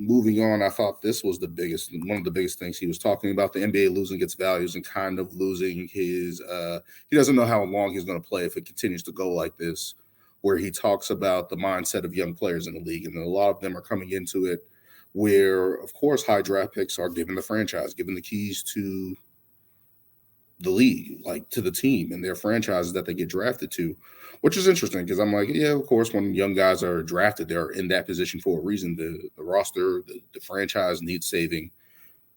moving on, I thought this was one of the biggest things he was talking about, the NBA losing its values and kind of losing his, he doesn't know how long he's going to play if it continues to go like this, where he talks about the mindset of young players in the league. And a lot of them are coming into it where, of course, high draft picks are given the franchise, given the keys to the league, like to the team and their franchises that they get drafted to, which is interesting because I'm like, yeah, of course, when young guys are drafted, they're in that position for a reason. The roster, the franchise needs saving.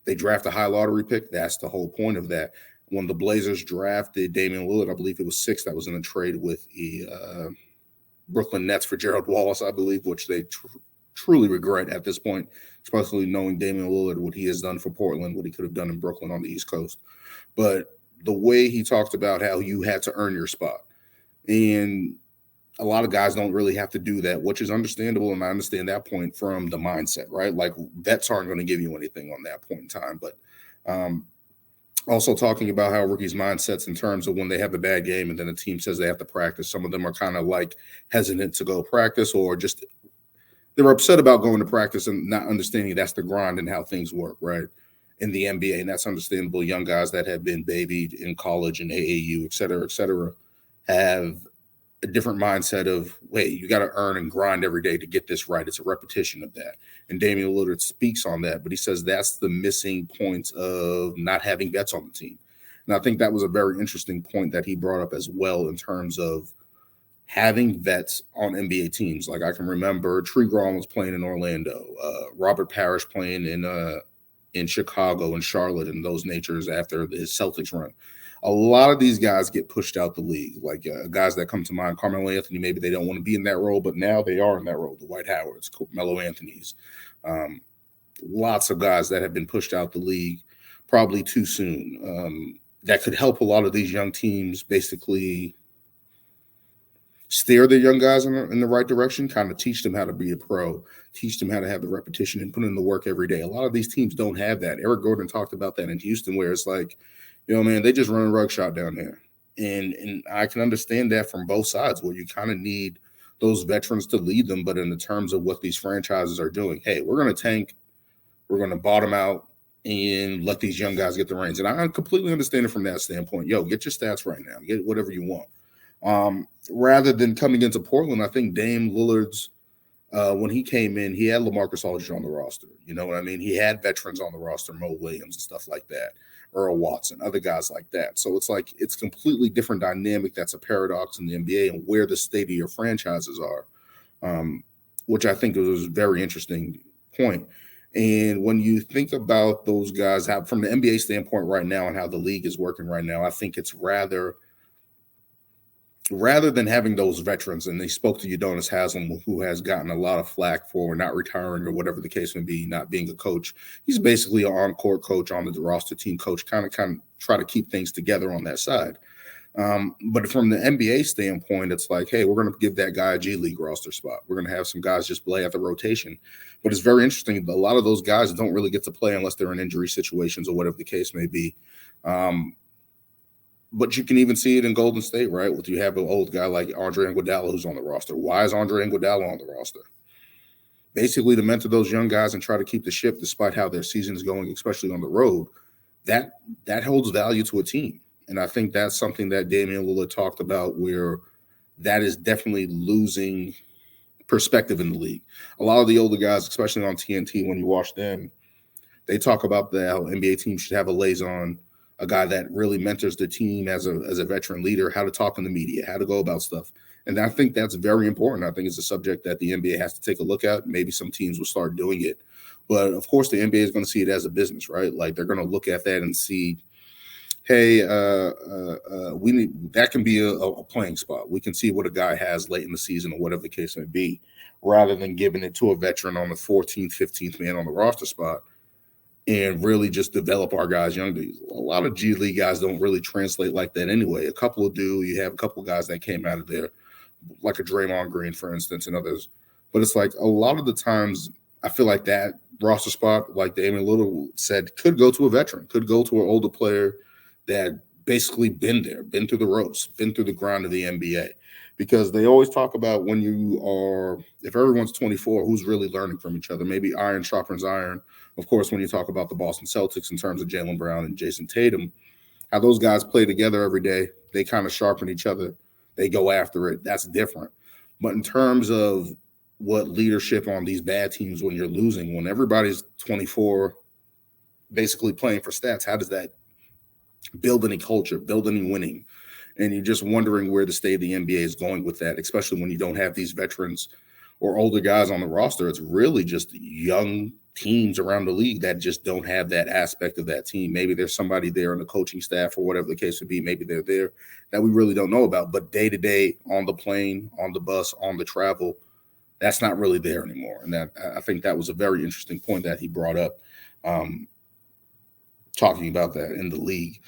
They draft a high lottery pick. That's the whole point of that. When the Blazers drafted Damian Lillard, I believe it was 6 that was in a trade with the Brooklyn Nets for Gerald Wallace, I believe, which they truly regret at this point, especially knowing Damian Lillard, what he has done for Portland, what he could have done in Brooklyn on the East Coast. But the way he talked about how you had to earn your spot. And a lot of guys don't really have to do that, which is understandable. And I understand that point from the mindset, right? Like vets aren't going to give you anything on that point in time. But also talking about how rookies' mindsets in terms of when they have a bad game and then the team says they have to practice. Some of them are kind of like hesitant to go practice or just they're upset about going to practice and not understanding that's the grind and how things work, right? In the NBA, and that's understandable. Young guys that have been babied in college and AAU, et cetera, have a different mindset of, wait, you got to earn and grind every day to get this right. It's a repetition of that. And Damian Lillard speaks on that, but he says that's the missing points of not having vets on the team. And I think that was a very interesting point that he brought up as well in terms of having vets on NBA teams. Like I can remember Tree Graham was playing in Orlando, Robert Parrish playing in Chicago and Charlotte and those natures after his Celtics run. A lot of these guys get pushed out the league, like guys that come to mind, Carmelo Anthony, maybe they don't want to be in that role, but now they are in that role. The Dwight Howards, Melo Anthony's, lots of guys that have been pushed out the league probably too soon. That could help a lot of these young teams basically steer the young guys in the right direction, kind of teach them how to be a pro, teach them how to have the repetition and put in the work every day. A lot of these teams don't have that. Eric Gordon talked about that in Houston, where it's like, man, they just run a rug shot down there. And I can understand that from both sides, where you kind of need those veterans to lead them. But in the terms of what these franchises are doing, hey, we're going to tank, we're going to bottom out, and let these young guys get the reins. And I completely understand it from that standpoint. Get your stats right now. Get whatever you want. Rather than coming into Portland, I think Dame Lillard's, when he came in, he had LaMarcus Aldridge on the roster. You know what I mean? He had veterans on the roster, Mo Williams and stuff like that, Earl Watson, other guys like that. So it's like it's completely different dynamic. That's a paradox in the NBA and where the state of your franchises are, which I think was a very interesting point. And when you think about those guys, from the NBA standpoint right now and how the league is working right now, I think it's rather than having those veterans, and they spoke to Udonis Haslem, who has gotten a lot of flack for not retiring or whatever the case may be, not being a coach. He's basically an on-court coach, on the roster team coach, kind of try to keep things together on that side. But from the NBA standpoint, it's like, hey, we're going to give that guy a G League roster spot. We're going to have some guys just play at the rotation. But it's very interesting. A lot of those guys don't really get to play unless they're in injury situations or whatever the case may be. But you can even see it in Golden State, right? You have an old guy like Andre Iguodala who's on the roster. Why is Andre Iguodala on the roster? Basically to mentor those young guys and try to keep the ship despite how their season is going, especially on the road. That holds value to a team. And I think that's something that Damian Lillard talked about, where that is definitely losing perspective in the league. A lot of the older guys, especially on TNT, when you watch them, they talk about how NBA teams should have a liaison, a guy that really mentors the team as a veteran leader, how to talk in the media, how to go about stuff. And I think that's very important. I think it's a subject that the NBA has to take a look at. Maybe some teams will start doing it. But, of course, the NBA is going to see it as a business, right? Like they're going to look at that and see, hey, we need that can be a playing spot. We can see what a guy has late in the season or whatever the case may be, rather than giving it to a veteran on the 14th, 15th man on the roster spot and really just develop our guys young. A lot of G League guys don't really translate like that anyway. A couple do. You have a couple of guys that came out of there, like a Draymond Green, for instance, and others. But it's like a lot of the times I feel like that roster spot, like Damian Lillard said, could go to a veteran, could go to an older player that basically been there, been through the ropes, been through the grind of the NBA. because they always talk about if everyone's 24, who's really learning from each other. Maybe iron sharpens iron. Of course, when you talk about the Boston Celtics in terms of Jaylen Brown and Jason Tatum, how those guys play together every day, they kind of sharpen each other. They go after it. That's different. But in terms of what leadership on these bad teams when you're losing, when everybody's 24, basically playing for stats, how does that build any culture, build any winning? And you're just wondering where the state of the NBA is going with that, especially when you don't have these veterans or older guys on the roster. It's really just young teams around the league that just don't have that aspect of that team. Maybe there's somebody there in the coaching staff or whatever the case would be. Maybe they're there that we really don't know about. But day to day, on the plane, on the bus, on the travel, that's not really there anymore. And I think that was a very interesting point that he brought up, talking about that in the league.